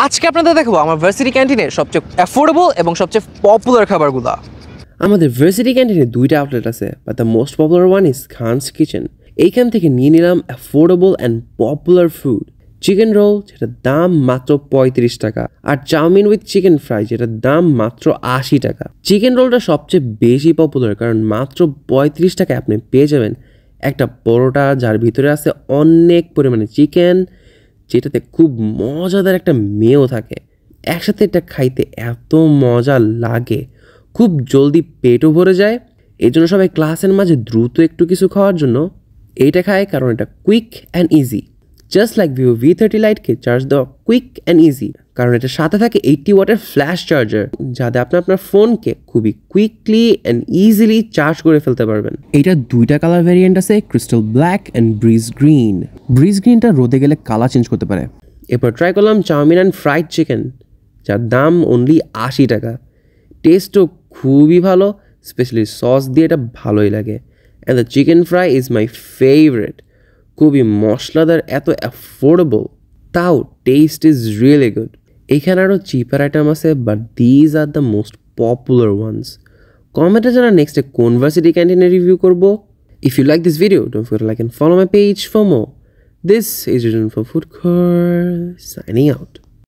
আজকে আপনাদের দেখাবো আমার ভার্সিটি ক্যান্টিনের সবচেয়ে অ্যাফোর্ডেবল এবং সবচেয়ে পপুলার খাবারগুলো। আমাদের ভার্সিটি ক্যান্টিনে দুইটা আউটলেট আছে, but the most popular one is Khan's kitchen. এইখান থেকে নিয়ে নিলাম affordable and popular food. Chicken roll, যেটার দাম মাত্র 35 টাকা, আর চাউমিন উইথ চিকেন ফ্রাই, যেটার দাম মাত্র 80 টাকা। চিকেন রোলটা সবচেয়ে বেশি পপুলার, কারণ মাত্র 35 টাকায় আপনি পেয়ে যাবেন একটা পরোটা যার ভিতরে আছে অনেক পরিমাণে চিকেন, যেটাতে খুব মজাদার একটা মেয়েও থাকে। একসাথে এটা খাইতে এত মজা লাগে, খুব জলদি পেটও ভরে যায়। এই জন্য সবাই ক্লাসের মাঝে দ্রুত একটু কিছু খাওয়ার জন্য এইটা খায়, কারণ এটা quick and easy. Just like Vivo V30 লাইটকে চার্জ দেওয়া কুইক অ্যান্ড ইজি, কারণ এটার সাথে থাকে 80 ওয়াটের ফ্ল্যাশ চার্জার, যাতে আপনি আপনার ফোনকে খুবই কুইকলি অ্যান্ড ইজিলি চার্জ করে ফেলতে পারবেন। এইটা দুইটা কালার ভ্যারিয়েন্ট আছে, crystal black and breeze green. Breeze গ্রিনটা রোদে গেলে কালার চেঞ্জ করতে পারে। এরপর ট্রাই করলাম চাউমিন অ্যান্ড ফ্রাইড চিকেন, যার দাম অনলি 80 টাকা। টেস্টও খুবই ভালো, স্পেশালি সস দিয়ে এটা ভালোই লাগে। And the chicken fry is my favourite. খুবই মশলাদার, এত অ্যাফোর্ডেবল, তাও টেস্ট ইজ রিয়েলি গুড। এখানে আরও চিপার আইটেম আছে, but these are the most popular ones. কমেন্টে জানা নেক্সটে কোন ভার্সিটি ক্যান্টিনে রিভিউ করবো। If you like this video, don't forget to like and follow my page for more. This is Rizwan from Food Court, signing out.